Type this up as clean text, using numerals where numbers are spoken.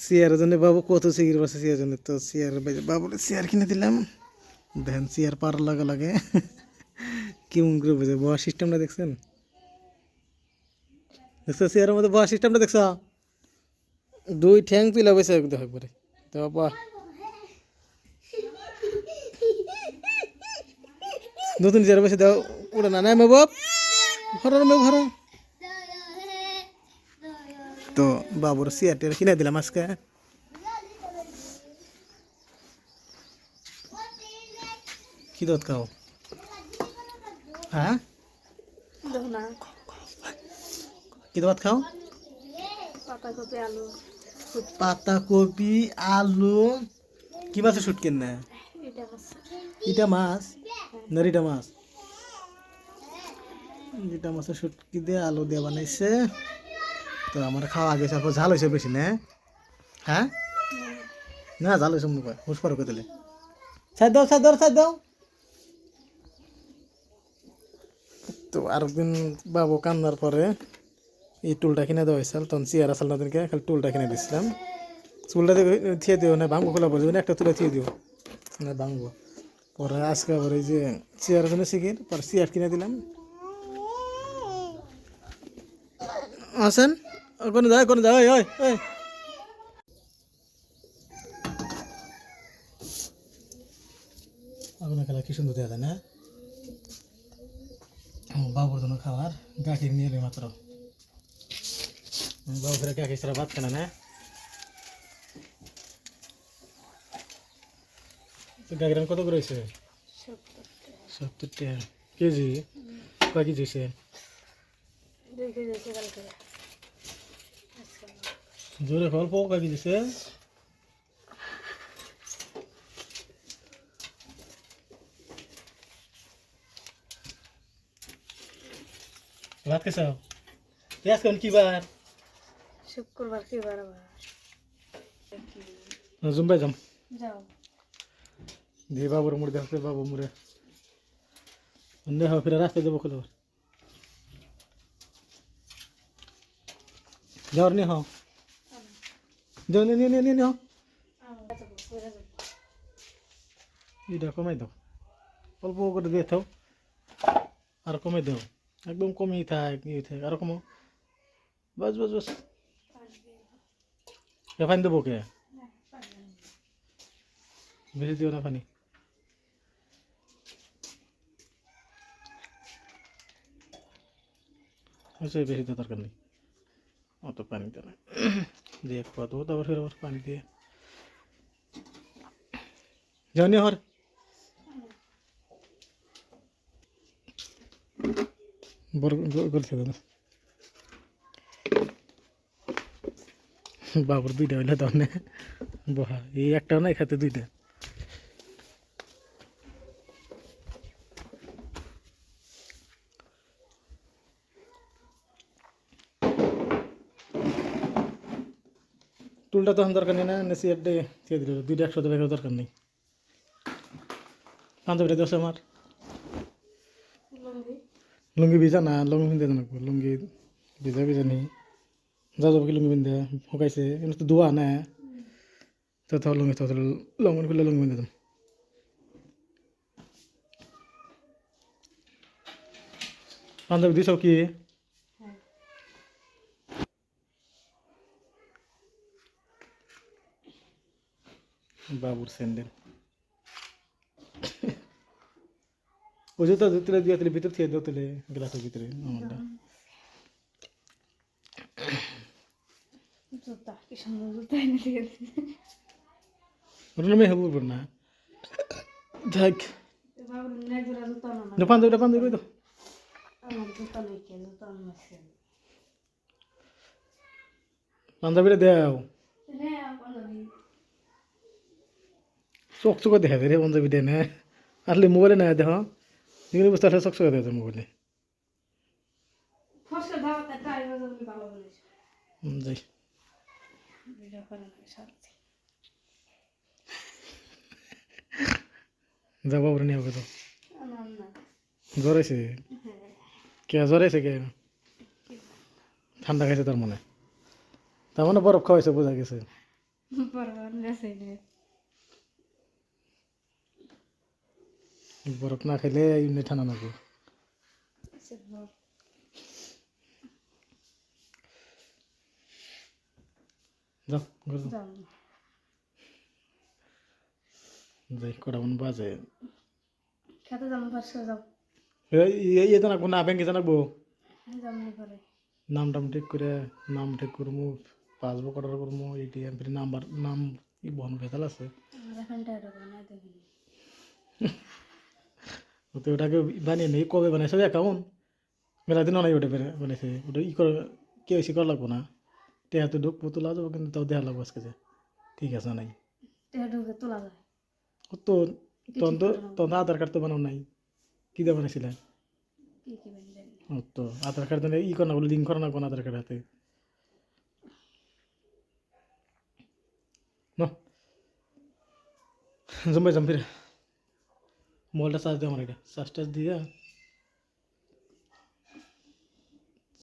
চেয়ারের জন্য বাবু কত সিগির বসে চেয়ার জন্য তো চেয়ার বাবুর চেয়ার কিনে দিলাম দেখেন চেয়ার পার লাগে লাগে কেমন করে বুঝে বসার সিস্টেমটা দেখছেন দেখছো চেয়ারের মধ্যে বসার সিস্টেমটা দেখছ দুই ঠ্যাং তুলে বসে দেখো একবারে তো বাবা নতুন চেয়ার বসে দাও উড়ে না নাই বাবু ঘরের মেয়ে ঘর তো বাবুর চেয়ার টেয়ার কিনে দিলাম আজকে কি দুধ খাও হ্যাঁ কি ভাত খাও পাতাকপি আলু কি মাছের শুট কেন না ইটা মাছ না রিটা মাছ রিটা মাছের শুটকি দিয়ে আলু দিয়ে বানাইছে তো আমার খাওয়া আগে অল্প ঝাল হয়েছে বেশি না হ্যাঁ না ঝাল হয়েছে মনে হয় হুস পারো দিলে সাইড দাও সাইড দাও সাইড দাও তো আরেকদিন বাবু কান্নার পরে এই টুলটা কিনে দেওয়া হয়েছিল তখন চেয়ার আসল না দিনকে খালি টুলটা কিনে দিয়েছিলাম চুলটা থিয়ে দিও না ভাঙবো খোলা পড়বে না একটা তুলে থিয়ে দিও না ভাঙবো পরে আজকে আবার এই যে চেয়ার জন্য শিখির পরে চেয়ার কিনে দিলাম আসেন কোনো যায় ওই ওই ওই আগুনের খেলা কি সুন্দর দেওয়া যায় না বাবুর জন্য খাবার গাখির নিয়ে এলে মাত্র বাবু ফেরা গাখির ছাড়া ভাত খানা না গাখির কত করে হয়েছে 70 টাকা কেজি কয় কেজি হয়েছে 2 কেজি হয়েছে কালকে জোরে অল্প কয় কেজি হয়েছে ভাত খাইছো আজকে কি বার শুক্রবার কি বার আবার জুম্বাই যাম যাও দিয়ে বাবুর মুড়ে দেখতে বাবু মুড়ে দেখো ফিরে রাস্তায় যাবো খোলো যাওয়ার নিয়ে হও যাও নিয়ে নিয়ে নিয়ে হও এটা কমাই দাও অল্প করে দিয়ে থাও আর কমাই দাও একদম কমই থাক আরো কমো বাস বাস বাস পানি দেবো কে বেশি দিও না পানি আচ্ছা বেশি তো দরকার নেই অত পানি দেয় না দিয়ে খাওয়া দেবো তারপর ফের আবার পানি দিয়ে যাওনি হর বড় করছে দাদা বাবুর দুইটা হইলে তখন বহা এই একটাও নাই খাতে দুইটা টুলটা তখন দরকার নেই না চেয়ার ডে চেয়ে দিল দুইটা 100 টাকা দরকার নেই পাঞ্জাবিটা দোষ আমার লুঙ্গি ভিজা না লুঙ্গি পিন্ধে জানো লুঙ্গি ভিজা ভিজা নেই যা যাবো কি লুঙ্গি পিন্ধে শুকাইছে কিন্তু তো ধোয়া না তো লুঙ্গি তো লঙ্গন করলে লুঙ্গি পিন্ধে যাম পাঞ্জাবি দিছ কি বাবুর স্যান্ডেল ওই জুতা তুলে দিয়ে তুলে ভিতর থেকে দেও তুলে গ্লাসের ভিতরে আমারটা জুতা কি সুন্দর জুতা এনে দিয়ে ওটা মেয়ে হবো না যাক বাবুর নেই জোড়া জুতা না পাঞ্জাবি তো আমার জুতা নেই কেন জুতা আছে পাঞ্জাবিটা দেও হ্যাঁ পাঞ্জাবি চকচকে দেখা যায় রে পাঞ্জাবি দেয় না আসলে মোবাইলে না দেখো এগুলো বুঝতে আসলে চকচকে দেখা যায় মোবাইলে ফসল ধাওয়াতে ট্রাই করে ভালো বলেছ যাই ভিডিও করে না শান্তি যা বাবুরে নিয়ে হবে তো না না জ্বর আছে কে জ্বর আছে কে ঠান্ডা খাইছে তার মানে বরফ খাওয়াইছে বোঝা গেছে পরবার নেছে নে বরফ না খেলে এমনি ঠান্ডা লাগবে যাও ঘরে যাও। যাও যাই কটা মন বাজে খেতে যাবো পারছো যাও ইয়ে জানাবো না ব্যাংকে জানাবো যাবনি করে নাম টাম ঠিক করে নাম ঠিক করবো পাসবুক অর্ডার করবো এটিএম ফির নাম্বার নাম কি বহন ভেজাল আছে আমার এখন টাকা না দেখিনি তো ওটাকে বানিয়ে নেই কবে বানাইছে অ্যাকাউন্ট মেলা দিন অনেক ওটা বানাইছে ওটা ই করে কেওয়াইসি করা লাগবো না টেহাতে ঢুকবো তোলা যাবো কিন্তু তাও দেখা লাগবো আজকে যে ঠিক আছে না নাই টাকা ঢুকে তোলা যায় ও তো তখন তো তখন তো আধার কার্ড তো বানাও নাই কী দিয়ে বানাইছিলে কি কি বানি জানি ও তো আধার কার্ড দিলে ই করা না বলে লিঙ্ক করা না কোন আধার কার্ড হাতে ন জম্বাই জম্পিরে মোবাইলটা চার্জ দিয়ে আমার এটা চার্জ টার্জ দিয়ে